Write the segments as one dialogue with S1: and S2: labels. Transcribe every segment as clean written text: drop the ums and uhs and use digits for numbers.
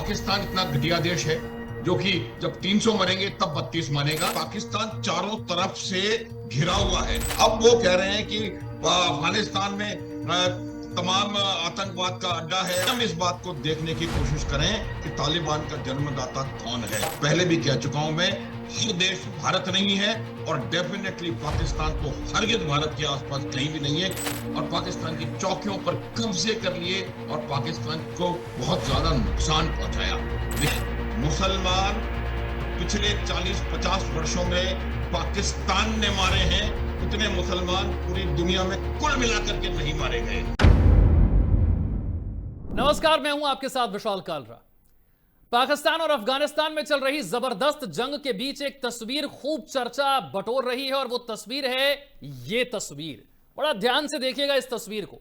S1: पाकिस्तान इतना घटिया देश है जो कि जब 300 मरेंगे तब 32 मानेगा। पाकिस्तान चारों तरफ से घिरा हुआ है। अब वो कह रहे हैं कि अफगानिस्तान में तमाम आतंकवाद का अड्डा है। हम इस बात को देखने की कोशिश करें कि तालिबान का जन्मदाता कौन है। पहले भी कह चुका हूं मैं, हर देश भारत नहीं है और डेफिनेटली पाकिस्तान तो हरगिज भारत के आसपास कहीं भी नहीं है। और पाकिस्तान की चौकियों पर कब्जे कर लिए और पाकिस्तान को बहुत ज्यादा नुकसान पहुंचाया। मुसलमान पिछले 40-50 वर्षों में पाकिस्तान ने मारे हैं, उतने मुसलमान पूरी दुनिया में कुल मिलाकर के नहीं मारे गए।
S2: नमस्कार, मैं हूं आपके साथ विशाल कालरा। पाकिस्तान और अफगानिस्तान में चल रही जबरदस्त जंग के बीच एक तस्वीर खूब चर्चा बटोर रही है और वो तस्वीर है ये तस्वीर। बड़ा ध्यान से देखिएगा इस तस्वीर को।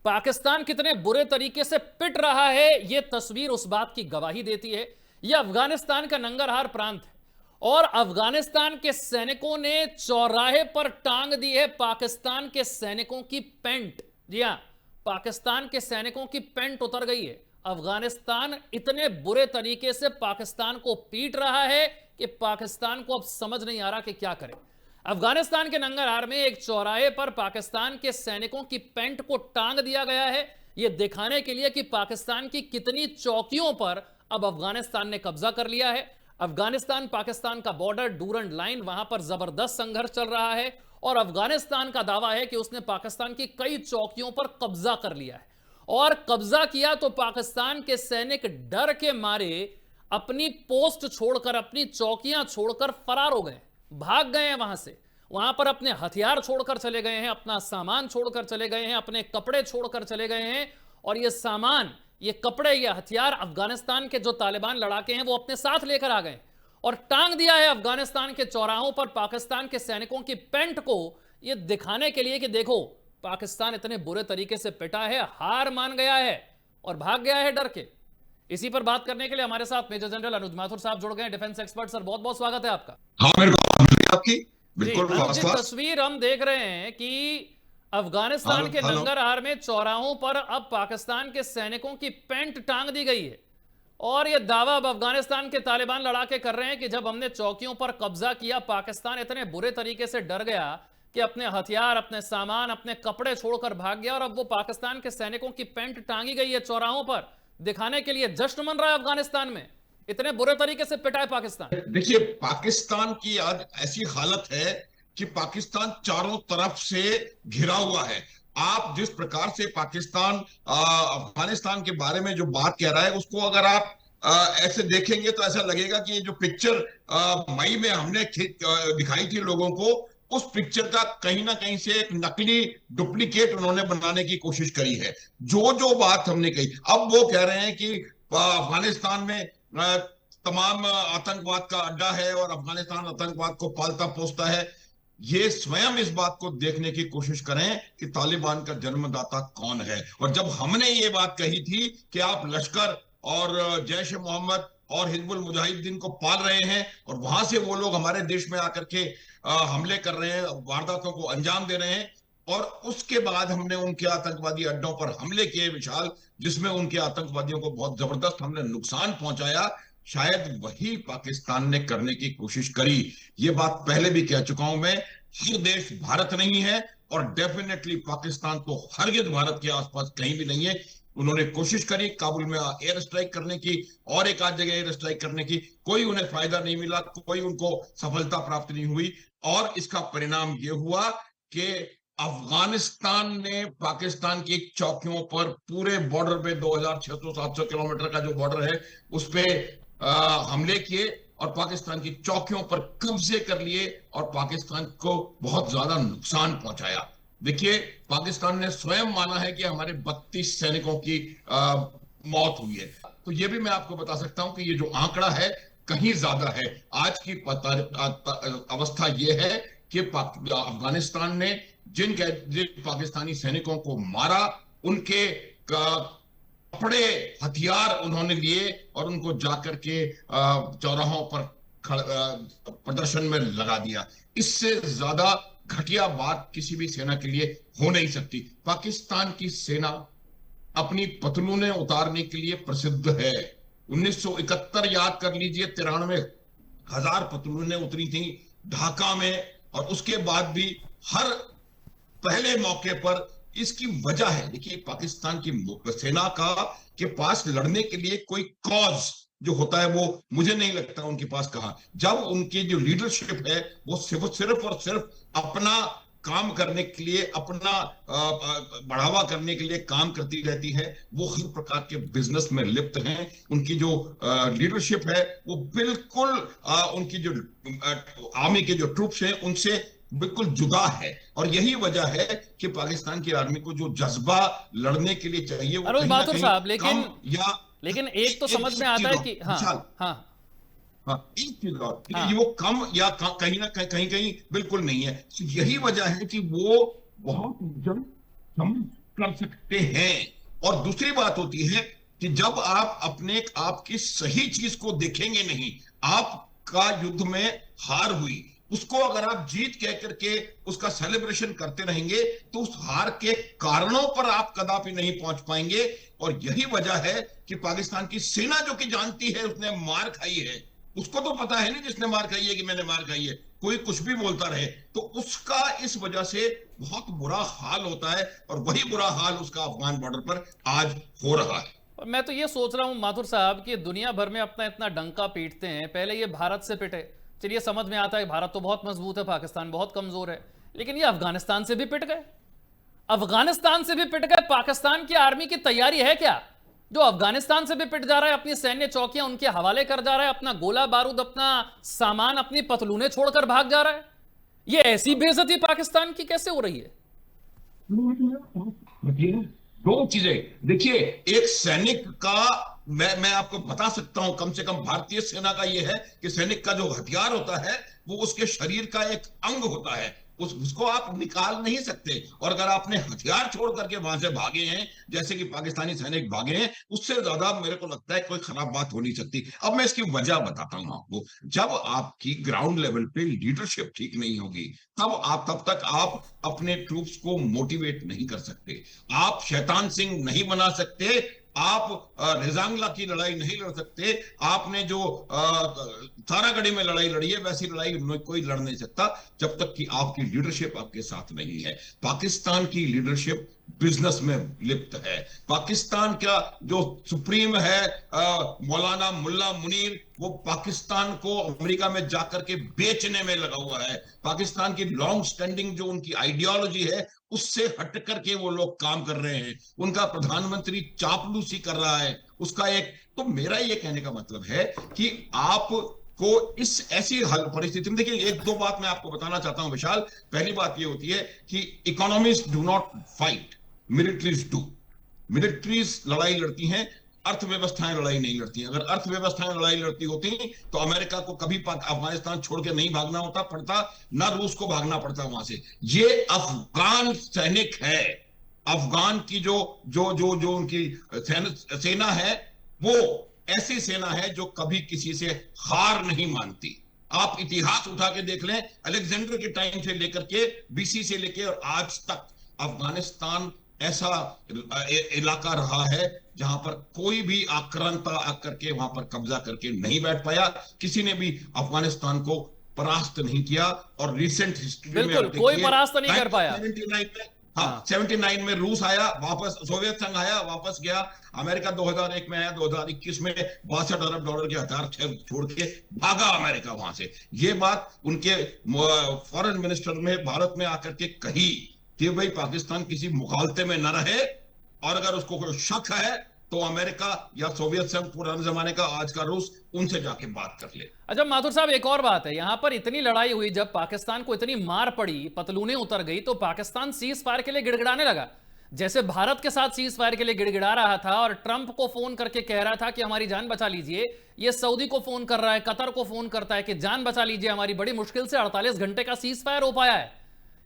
S2: पाकिस्तान कितने बुरे तरीके से पिट रहा है, ये तस्वीर उस बात की गवाही देती है। यह अफगानिस्तान का नंगरहार प्रांत है और अफगानिस्तान के सैनिकों ने चौराहे पर टांग दी है पाकिस्तान के सैनिकों की पैंट। जी हां, पाकिस्तान के सैनिकों की पैंट उतर गई है। अफगानिस्तान इतने बुरे तरीके से पाकिस्तान को पीट रहा है कि पाकिस्तान को अब समझ नहीं आ रहा कि क्या करे। अफगानिस्तान के नंगरहार में एक चौराहे पर पाकिस्तान के सैनिकों की पैंट को टांग दिया गया है, यह दिखाने के लिए कि पाकिस्तान की कितनी चौकियों पर अब अफगानिस्तान ने कब्जा कर लिया है। अफगानिस्तान पाकिस्तान का बॉर्डर डूरंड लाइन, वहां पर जबरदस्त संघर्ष चल रहा है और अफगानिस्तान का दावा है कि उसने पाकिस्तान की कई चौकियों पर कब्जा कर लिया है। और कब्जा किया तो पाकिस्तान के सैनिक डर के मारे अपनी पोस्ट छोड़कर, अपनी चौकियां छोड़कर फरार हो गए, भाग गए हैं वहां से। वहां पर अपने हथियार छोड़कर चले गए हैं, अपना सामान छोड़कर चले गए हैं, अपने कपड़े छोड़कर चले गए हैं। और ये सामान, ये कपड़े, ये हथियार अफगानिस्तान के जो तालिबान लड़ाके हैं वो अपने साथ लेकर आ गए और टांग दिया है अफगानिस्तान के चौराहों पर पाकिस्तान के सैनिकों की पैंट को, ये दिखाने के लिए कि देखो पाकिस्तान इतने बुरे तरीके से पिटा है, हार मान गया है और भाग गया है डर के। इसी पर बात करने के लिए हमारे साथ मेजर जनरल अनुज माथुर साहब जुड़ गए हैं, डिफेंस एक्सपर्ट। सर, बहुत बहुत स्वागत है आपका।
S1: हाँ, मेरे को आपकी बिल्कुल।
S2: तस्वीर हम देख रहे हैं कि अफगानिस्तान के नंगरहार में चौराहों पर अब पाकिस्तान के सैनिकों की पैंट टांग दी गई है और यह दावा अब अफगानिस्तान के तालिबान लड़ाके कर रहे हैं कि जब हमने चौकियों पर कब्जा किया, पाकिस्तान इतने बुरे तरीके से डर गया कि अपने हथियार, अपने सामान, अपने कपड़े छोड़कर भाग गया और अब वो पाकिस्तान के सैनिकों की पैंट टांगी गई है चौराहों पर, दिखाने के लिए जश्न मन रहा है अफगानिस्तान में। इतने बुरे तरीके से पिटा है पाकिस्तान।
S1: देखिए, पाकिस्तान की आज ऐसी हालत है कि पाकिस्तान चारों तरफ से घिरा हुआ है। आप जिस प्रकार से पाकिस्तान अफगानिस्तान के बारे में जो बात कह रहा है, उसको अगर आप ऐसे देखेंगे तो ऐसा लगेगा कि ये जो पिक्चर मई में हमने दिखाई थी लोगों को, उस पिक्चर का कहीं ना कहीं से एक नकली डुप्लीकेट उन्होंने बनाने की कोशिश करी है। जो बात हमने कही, अब वो कह रहे हैं कि अफगानिस्तान में तमाम आतंकवाद का अड्डा है और अफगानिस्तान आतंकवाद को पालता पोसता है। ये स्वयं इस बात को देखने की कोशिश करें कि तालिबान का जन्मदाता कौन है। और जब हमने ये बात कही थी कि आप लश्कर और जैश ए मोहम्मद और हिजबुल मुजाहिदीन को पाल रहे हैं और वहां से वो लोग हमारे देश में आकर के हमले कर रहे हैं, वारदातों को अंजाम दे रहे हैं, और उसके बाद हमने उनके आतंकवादी अड्डों पर हमले किए विशाल, जिसमें उनके आतंकवादियों को बहुत जबरदस्त हमने नुकसान पहुंचाया, शायद वही पाकिस्तान ने करने की कोशिश करी। ये बात पहले भी कह चुका हूं मैं, हर देश भारत नहीं है और डेफिनेटली पाकिस्तान तो हरगिज भारत के आसपास कहीं भी नहीं है। उन्होंने कोशिश करी काबुल में एयर स्ट्राइक करने की और एक आध जगह एयर स्ट्राइक करने की, कोई उन्हें फायदा नहीं मिला, कोई उनको सफलता प्राप्त नहीं हुई। और इसका परिणाम यह हुआ कि अफगानिस्तान ने पाकिस्तान की चौकियों पर, पूरे बॉर्डर पे 2600-700 किलोमीटर का जो बॉर्डर है उस पे हमले किए और पाकिस्तान की चौकियों पर कब्जे कर लिए और पाकिस्तान को बहुत ज्यादा नुकसान पहुंचाया। देखिए, पाकिस्तान ने स्वयं माना है कि हमारे 32 सैनिकों की मौत हुई है। तो ये भी मैं आपको बता सकता हूं कि ये जो आंकड़ा है कहीं ज्यादा है। आज की अवस्था यह है कि अफगानिस्तान ने जिन पाकिस्तानी सैनिकों को मारा, उनके कपड़े, हथियार उन्होंने लिए और उनको जाकर के चौराहों पर प्रदर्शन में लगा दिया। इससे ज्यादा घटिया बात किसी भी सेना के लिए हो नहीं सकती। पाकिस्तान की सेना अपनी पतलूनें उतारने के लिए प्रसिद्ध है। 1971 याद कर लीजिए, 93,000 पतलूनें उतरी थी ढाका में, और उसके बाद भी हर पहले मौके पर। इसकी वजह है, देखिए पाकिस्तान की सेना का के पास लड़ने के लिए कोई कॉज जो होता है वो मुझे नहीं लगता उनके पास कहा। जब उनकी जो लीडरशिप है वो सिर्फ और सिर्फ अपना काम करने के लिए, अपना बढ़ावा करने के लिए काम करती रहती है, वो हर प्रकार के बिजनेस में लिप्त हैं। उनकी जो लीडरशिप है वो बिल्कुल उनकी जो आर्मी के जो ट्रूप्स हैं उनसे बिल्कुल जुदा है। और यही वजह है कि पाकिस्तान की आर्मी को जो जज्बा लड़ने के लिए चाहिए वो
S2: अरुण
S1: कहीं ना
S2: माथुर
S1: कहीं
S2: साहब,
S1: कम या
S2: एक तो समझ में आता है कि हाँ,
S1: विशाल,
S2: हाँ,
S1: हाँ, एक चीज और
S2: हाँ,
S1: कि वो कम या कहीं ना कहीं कहीं बिल्कुल नहीं है। तो यही वजह है कि वो बहुत जल्द समझ कर सकते हैं। और दूसरी बात होती है कि जब आप अपने आपकी सही चीज को देखेंगे नहीं, आपका युद्ध में हार हुई, उसको अगर आप जीत कह करके उसका सेलिब्रेशन करते रहेंगे तो उस हार के कारणों पर आप कदापि नहीं पहुंच पाएंगे। और यही वजह है कि पाकिस्तान की सेना जो कि जानती है उसने मार खाई है, उसको तो पता है नहीं जिसने मार खाई है कि मैंने मार खाई है, कोई कुछ भी बोलता रहे, तो उसका इस वजह से बहुत बुरा हाल होता है। और वही बुरा हाल उसका अफगान बॉर्डर पर आज हो रहा है।
S2: और मैं तो ये सोच रहा हूं माथुर साहब कि दुनिया भर में अपना इतना डंका पीटते हैं, पहले ये भारत से पिटे, चलिए समझ में आता है भारत तो बहुत मजबूत है, पाकिस्तान बहुत कमजोर है, लेकिन ये अफगानिस्तान से भी पिट गए, अफगानिस्तान से भी पिट गए। पाकिस्तान की आर्मी की तैयारी है क्या, जो अफगानिस्तान से भी पिट जा रहा है, अपनी सैन्य चौकियां उनके हवाले कर जा रहा है, अपना गोला बारूद, अपना सामान, अपनी पतलूनें छोड़कर भाग जा रहा है? ये ऐसी बेइज्जती पाकिस्तान की कैसे हो रही है?
S1: दो चीजें देखिए, एक सैनिक का, मैं आपको बता सकता हूं, कम से कम भारतीय सेना का यह है कि सैनिक का जो हथियार होता है वो उसके शरीर का एक अंग होता है, उसको आप निकाल नहीं सकते। और अगर आपने हथियार छोड़ करके वहां से भागे हैं जैसे कि पाकिस्तानी सैनिक भागे हैं, उससे ज्यादा मेरे को लगता है कोई खराब बात हो नहीं सकती। अब मैं इसकी वजह बताता हूं आपको। जब आपकी ग्राउंड लेवल पे लीडरशिप ठीक नहीं होगी तब तक आप अपने ट्रूप्स को मोटिवेट नहीं कर सकते, आप शैतान सिंह नहीं बना सकते, आप रिजांगला की लड़ाई नहीं लड़ सकते। आपने जो तारागढ़ी में लड़ाई लड़ी है वैसी लड़ाई कोई लड़ नहीं सकता जब तक कि आपकी लीडरशिप आपके साथ नहीं है। पाकिस्तान की लीडरशिप बिजनेस में लिप्त है। पाकिस्तान का जो सुप्रीम है मौलाना मुल्ला मुनीर, वो पाकिस्तान को अमेरिका में जाकर के बेचने में लगा हुआ है। पाकिस्तान की लॉन्ग स्टैंडिंग जो उनकी आइडियोलॉजी है उससे हट करके वो लोग काम कर रहे हैं। उनका प्रधानमंत्री चापलूसी कर रहा है उसका एक। तो मेरा ये कहने का मतलब है कि आप को इस ऐसी हल परिस्थिति में, देखिए एक दो बात मैं आपको बताना चाहता हूं विशाल। पहली बात ये होती है कि economies do not fight, militaries do. Militaries लड़ाई लड़ती हैं, अर्थव्यवस्थाएं लड़ाई नहीं लड़ती। अगर अर्थव्यवस्थाएं लड़ाई लड़ती होती तो अमेरिका को कभी अफगानिस्तान छोड़ के नहीं भागना होता पड़ता, ना रूस को भागना पड़ता वहां से। ये अफगान सैनिक है, अफगान की जो जो जो जो उनकी सेना है वो ऐसी सेना है जो कभी किसी से हार नहीं मानती। आप इतिहास उठा के देख लें, अलेक्जेंडर के टाइम से लेकर के, बीसी से लेकर और आज तक अफगानिस्तान ऐसा इलाका रहा है जहां पर कोई भी आक्रांता आकर के वहां पर कब्जा करके नहीं बैठ पाया, किसी ने भी अफगानिस्तान को परास्त नहीं किया। और रिसेंट हिस्ट्री में
S2: बिल्कुल कोई परास्त नहीं कर पाया।
S1: 79 में, हाँ 79 में रूस आया वापस, सोवियत संघ आया वापस गया, अमेरिका 2001 में आया, 2021 में $62 अरब के हथियार छोड़ के भागा अमेरिका वहां से। ये बात उनके फॉरेन मिनिस्टर ने भारत में आकर के कही कि भाई पाकिस्तान किसी मुखालते में न रहे, और अगर उसको कोई शक है तो अमेरिका या सोवियत संघ पुराने जमाने का, आज का रूस, उनसे जाके बात कर ले।
S2: अच्छा माथुर साहब, एक और बात है, यहां पर इतनी लड़ाई हुई, जब पाकिस्तान को इतनी मार पड़ी, पतलूनें उतर गई, तो पाकिस्तान सीज फायर के लिए गिड़गिड़ाने लगा। जैसे भारत के साथ सीज फायर के लिए गिड़गिड़ा रहा था और ट्रंप को फोन करके कह रहा था कि हमारी जान बचा लीजिए, ये सऊदी को फोन कर रहा है, कतर को फोन करता है कि जान बचा लीजिए हमारी, बड़ी मुश्किल से 48 घंटे का सीज फायर हो पाया है।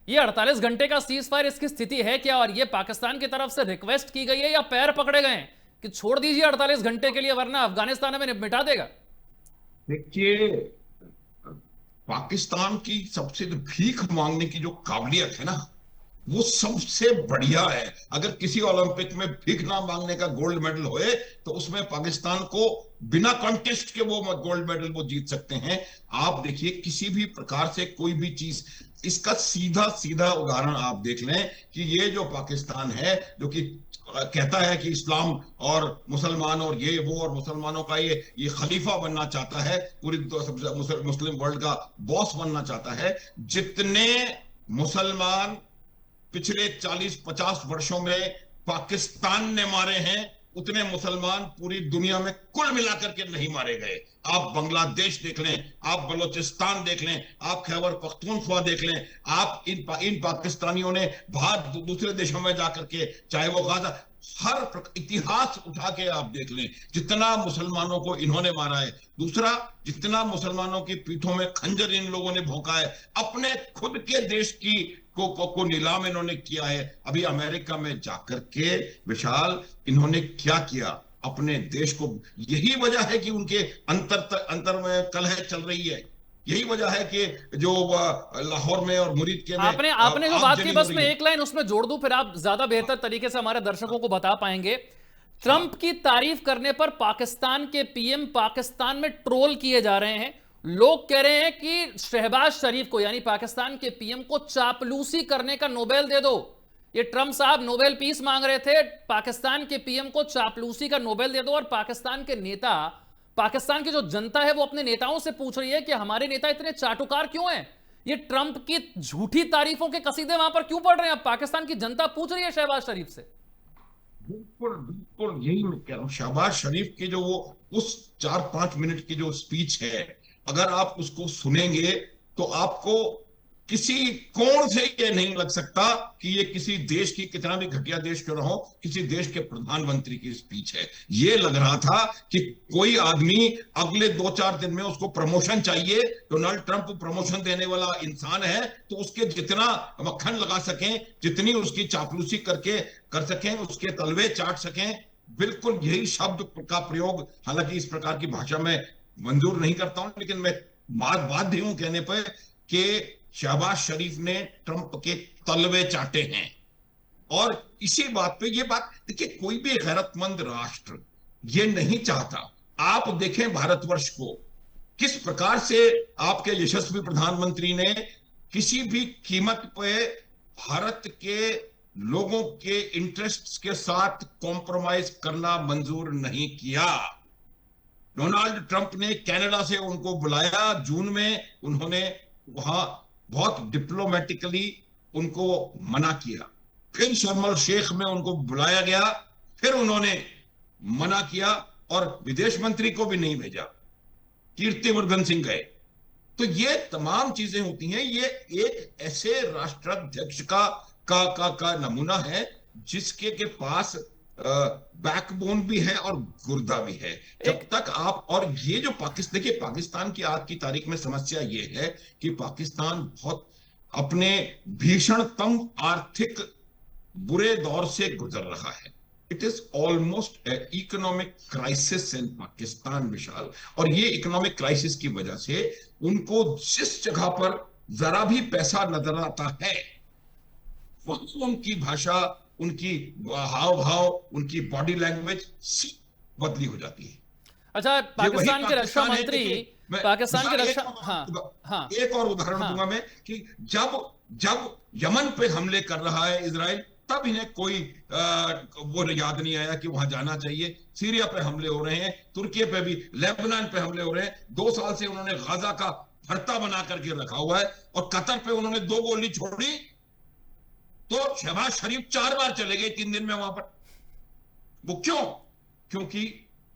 S2: ये 48 घंटे का सीज फायर, इसकी स्थिति है क्या? और ये पाकिस्तान की तरफ से रिक्वेस्ट की गई है या पैर पकड़े गए कि छोड़ दीजिए 48 घंटे के लिए वरना अफगानिस्तान हमें मिटा देगा?
S1: देखिए, पाकिस्तान की सबसे भीख मांगने की जो काबिलियत है ना, वो सबसे बढ़िया है। अगर किसी ओलंपिक में भीख ना मांगने का गोल्ड मेडल होए तो उसमें पाकिस्तान को बिना कॉन्टेस्ट के वो गोल्ड मेडल वो जीत सकते हैं। आप देखिए किसी भी प्रकार से कोई भी चीज, इसका सीधा सीधा उदाहरण आप देख लें कि ये जो पाकिस्तान है जो कि कहता है कि इस्लाम और मुसलमान और ये वो और मुसलमानों का ये खलीफा बनना चाहता है, पूरी मुस्लिम वर्ल्ड का बॉस बनना चाहता है। जितने मुसलमान पिछले 40-50 वर्षों में पाकिस्तान ने मारे हैं उतने मुसलमान पूरी दुनिया में कुल मिलाकर के नहीं मारे गए। आप बांग्लादेश देख लें, आप बलोचिस्तान देख लें, आप खैबर पख्तूनख्वा देख लें, आप इन पाकिस्तानियों ने बाहर दूसरे देशों में जाकर के, चाहे वो गाजा, हर इतिहास उठा के आप देख लें जितना मुसलमानों को इन्होंने मारा है। दूसरा, जितना मुसलमानों की पीठों में खंजर इन लोगों ने भोंका है, अपने खुद के देश की को नीलाम इन्होंने किया है। अभी अमेरिका में जाकर के विशाल इन्होंने क्या किया अपने देश को। यही वजह है कि उनके अंतर में कलह चल रही है। यही वजह है कि जो लाहौर में और मुरीद के में
S2: आपने जो बात की, बस मैं एक लाइन उसमें जोड़ दूं, फिर आप ज्यादा बेहतर तरीके से हमारे दर्शकों को बता पाएंगे। ट्रंप की तारीफ करने पर पाकिस्तान के पीएम पाकिस्तान में ट्रोल किए जा रहे हैं। लोग कह रहे हैं कि शहबाज शरीफ को, यानी पाकिस्तान के पीएम को, चापलूसी करने का नोबेल दे दो। ये ट्रंप साहब नोबेल पीस मांग रहे थे, पाकिस्तान के पीएम को चापलूसी का नोबेल दे दो। और पाकिस्तान के नेता, पाकिस्तान की जो जनता है वो अपने नेताओं से पूछ रही है कि हमारे नेता इतने चाटुकार क्यों हैं, ये ट्रंप की झूठी तारीफों के कसीदे वहां पर क्यों पढ़ रहे हैं। अब पाकिस्तान की जनता पूछ रही है शहबाज शरीफ से।
S1: बिल्कुल बिल्कुल यही मैं कह रहा हूं। शहबाज शरीफ की जो वो उस 4-5 मिनट की जो स्पीच है, अगर आप उसको सुनेंगे तो आपको किसी कोण से ये नहीं लग सकता कि ये किसी देश की, कितना भी घटिया देश क्यों ना हो, किसी देश के प्रधानमंत्री की स्पीच है। ये लग रहा था कि कोई आदमी अगले 2-4 दिन में उसको प्रमोशन चाहिए, डोनाल्ड ट्रंप प्रमोशन देने वाला इंसान है, तो उसके जितना मक्खन लगा सकें, जितनी उसकी चापलूसी करके कर सकें, उसके तलवे चाट सकें। बिल्कुल यही शब्द का प्रयोग, हालांकि इस प्रकार की भाषा में मंजूर नहीं करता हूं, लेकिन मैं बाध्य हूं कहने पर कि शहबाज शरीफ ने ट्रंप के तलवे चाटे हैं। और इसी बात पे, ये बात देखिए, कोई भी गैरतमंद राष्ट्र ये नहीं चाहता। आप देखें भारतवर्ष को, किस प्रकार से आपके यशस्वी प्रधानमंत्री ने किसी भी कीमत पे भारत के लोगों के इंटरेस्ट्स के साथ कॉम्प्रोमाइज करना मंजूर नहीं किया। डोनाल्ड ट्रंप ने कनाडा से उनको बुलाया जून में, उन्होंने वहां बहुत डिप्लोमेटिकली उनको मना किया। फिर शर्म अल शेख में उनको बुलाया गया, फिर उन्होंने मना किया और विदेश मंत्री को भी नहीं भेजा, कीर्तिवर्धन सिंह गए। तो ये तमाम चीजें होती हैं। ये एक ऐसे राष्ट्राध्यक्ष का नमूना है जिसके के पास बैकबोन भी है और गुर्दा भी है। जब तक आप, और ये जो पाकिस्तान, देखिए पाकिस्तान की आज की तारीख में समस्या ये है कि पाकिस्तान बहुत अपने भीषणतम आर्थिक बुरे दौर से गुजर रहा है। It is almost economic crisis in Pakistan Vishal. और ये इकोनॉमिक क्राइसिस की वजह से उनको जिस जगह पर जरा भी पैसा नजर आता है वहां उनकी भाषा, उनकी हाव भाव, उनकी बॉडी लैंग्वेज बदली हो जाती है।
S2: अच्छा, पाकिस्तान के रक्षा मंत्री, पाकिस्तान के रक्षा, हाँ,
S1: एक और उदाहरण दूंगा मैं कि जब यमन पे हमले कर रहा है इजराइल, तब इन्हें कोई वो याद नहीं आया कि वहां जाना चाहिए। सीरिया पे हमले हो रहे हैं, तुर्की पे भी, लेबनान पे हमले हो रहे हैं। 2 साल से उन्होंने गाजा का भरता बना करके रखा हुआ है, और कतर पे उन्होंने 2 गोली छोड़ी तो शहबाज शरीफ 4 बार चले गए 3 दिन में वहां पर। वो क्यों? क्योंकि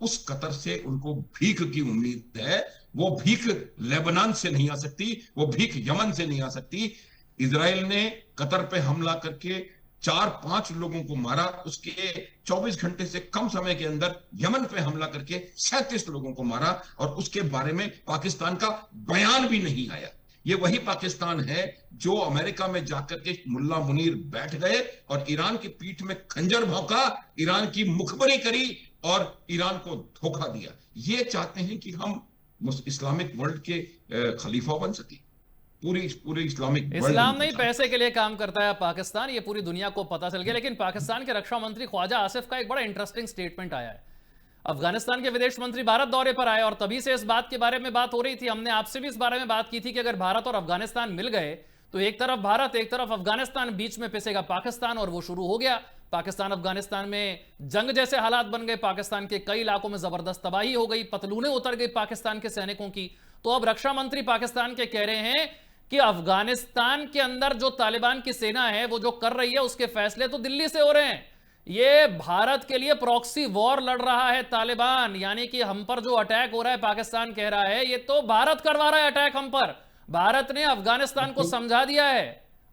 S1: उस कतर से उनको भीख की उम्मीद है। वो भीख लेबनान से नहीं आ सकती, वो भीख यमन से नहीं आ सकती। इजराइल ने कतर पे हमला करके 4-5 लोगों को मारा, उसके 24 घंटे से कम समय के अंदर यमन पे हमला करके 37 लोगों को मारा, और उसके बारे में पाकिस्तान का बयान भी नहीं आया। ये वही पाकिस्तान है जो अमेरिका में जाकर के मुल्ला मुनीर बैठ गए और ईरान की पीठ में खंजर भौंका, ईरान की मुखबरी करी और ईरान को धोखा दिया। ये चाहते हैं कि हम इस्लामिक वर्ल्ड के खलीफा बन सके। पूरी पूरी इस्लामिक वर्ल्ड
S2: इस्लाम
S1: उनको
S2: नहीं,
S1: जानता
S2: पैसे के लिए काम करता है पाकिस्तान, ये पूरी दुनिया को पता चल गया। लेकिन पाकिस्तान के रक्षा मंत्री ख्वाजा आसिफ का एक बड़ा इंटरेस्टिंग स्टेटमेंट आया है। अफगानिस्तान के विदेश मंत्री भारत दौरे पर आए और तभी से इस बात के बारे में बात हो रही थी। हमने आपसे भी इस बारे में बात की थी कि अगर भारत और अफगानिस्तान मिल गए तो एक तरफ भारत, एक तरफ अफगानिस्तान, बीच में पिसेगा पाकिस्तान, और वो शुरू हो गया। पाकिस्तान अफगानिस्तान में जंग जैसे हालात बन गए, पाकिस्तान के कई इलाकों में जबरदस्त तबाही हो गई, पतलूनें उतर गई पाकिस्तान के सैनिकों की। तो अब रक्षा मंत्री पाकिस्तान के कह रहे हैं कि अफगानिस्तान के अंदर जो तालिबान की सेना है वो जो कर रही है उसके फैसले तो दिल्ली से हो रहे हैं। ये भारत के लिए प्रॉक्सी वॉर लड़ रहा है तालिबान, यानी कि हम पर जो अटैक हो रहा है, पाकिस्तान कह रहा है ये तो भारत करवा रहा है अटैक हम पर। भारत ने अफगानिस्तान को समझा दिया है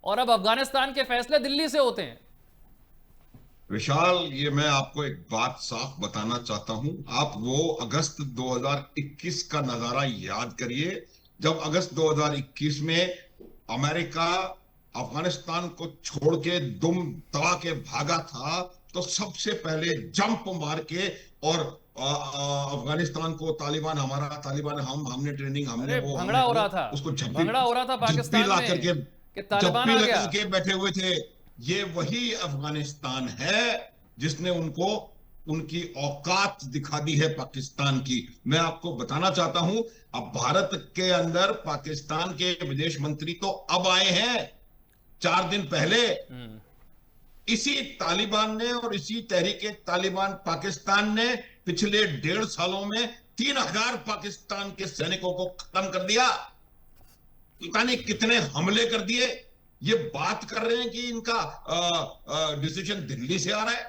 S2: और अब अफगानिस्तान के फैसले दिल्ली से होते हैं।
S1: विशाल, ये मैं आपको एक बात साफ बताना चाहता हूं। आप वो अगस्त 2021 का नजारा याद करिए, जब अगस्त 2021 में अमेरिका अफगानिस्तान को छोड़ के दुम दबा के भागा था, तो सबसे पहले जंप मार के और अफगानिस्तान को तालिबान हमारा, तालिबान हमने ट्रेनिंग, हमने वो,
S2: भंगड़ा हो रहा था,
S1: उसको
S2: भंगड़ा हो रहा था पाकिस्तान
S1: ला
S2: में
S1: करके
S2: कि तालिबान आ गया।
S1: के बैठे हुए थे। ये वही अफगानिस्तान है जिसने उनको उनकी औकात दिखा दी है पाकिस्तान की। मैं आपको बताना चाहता हूं, अब भारत के अंदर पाकिस्तान के विदेश मंत्री तो अब आए हैं 4 दिन पहले। इसी तालिबान ने और इसी तहरीके तालिबान पाकिस्तान ने पिछले 1.5 सालों में 3000 पाकिस्तान के सैनिकों को खत्म कर दिया। पता नहीं कितने हमले कर दिए। ये बात कर रहे हैं कि इनका डिसीजन दिल्ली से आ रहा है।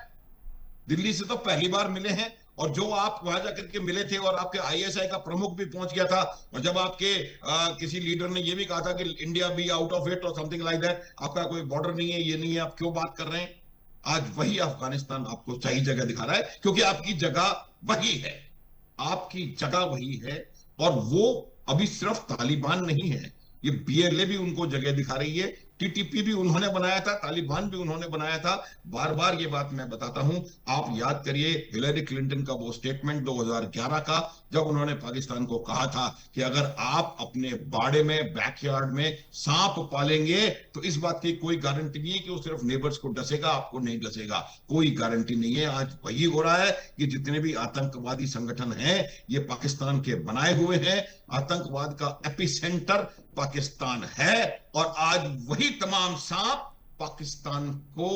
S1: दिल्ली से तो पहली बार मिले हैं, और जो आप वहां जाकर के मिले थे और आपके आईएसआई का प्रमुख भी पहुंच गया था, और जब आपके किसी लीडर ने ये भी कहा था कि India be out of it और समथिंग लाइक दैट, आपका कोई बॉर्डर नहीं है, ये नहीं है, आप क्यों बात कर रहे हैं। आज वही अफगानिस्तान आपको सही जगह दिखा रहा है, क्योंकि आपकी जगह वही है, आपकी जगह वही है। और वो अभी सिर्फ तालिबान नहीं है, ये बीएलए भी उनको जगह दिखा रही है, टीटीपी भी उन्होंने बनाया था, तालिबान भी उन्होंने बनाया था। बार बार ये बात मैं बताता हूं, आप याद करिए हिलरी क्लिंटन का वो स्टेटमेंट 2011 का, जब उन्होंने पाकिस्तान को कहा था कि अगर आप अपने बाड़े में, बैकयार्ड में सांप पालेंगे तो इस बात की कोई गारंटी नहीं है कि वो सिर्फ नेबर्स को डसेगा, आपको नहीं डसेगा, कोई गारंटी नहीं है। आज वही हो रहा है कि जितने भी आतंकवादी संगठन हैं ये पाकिस्तान के बनाए हुए हैं। आतंकवाद का एपिसेंटर पाकिस्तान है, और आज वही तमाम सांप पाकिस्तान को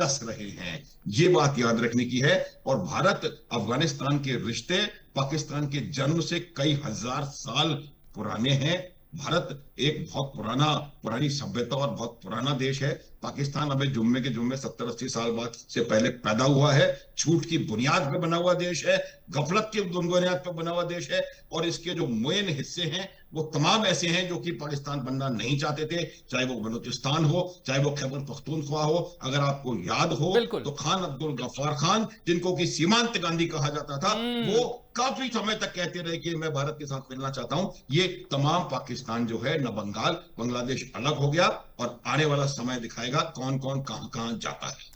S1: डस रहे हैं। ये बात याद रखने की है। और भारत अफगानिस्तान के रिश्ते पाकिस्तान के जन्म से कई हजार साल पुराने हैं। भारत एक बहुत पुरानी सभ्यता और बहुत पुराना देश है। पाकिस्तान अबे जुम्मे के जुम्मे 70-80 साल बाद से पहले पैदा हुआ है। झूठ की बुनियाद पे बना हुआ देश है, गफलत की बुनियाद पे बना हुआ देश है, और इसके जो मेन हिस्से हैं वो तमाम ऐसे हैं जो कि पाकिस्तान बनना नहीं चाहते थे, चाहे वो बलूचिस्तान हो, चाहे वो खैबर पख्तूनख्वा हो। अगर आपको याद हो तो खान अब्दुल गफ्फार खान, जिनको कि सीमांत गांधी कहा जाता था, वो काफी समय तक कहते रहे कि मैं भारत के साथ मिलना चाहता हूं। ये तमाम पाकिस्तान जो है, न बंगाल, बांग्लादेश अलग हो गया, और आने वाला समय दिखाएगा कौन कौन कहां कहां जाता है।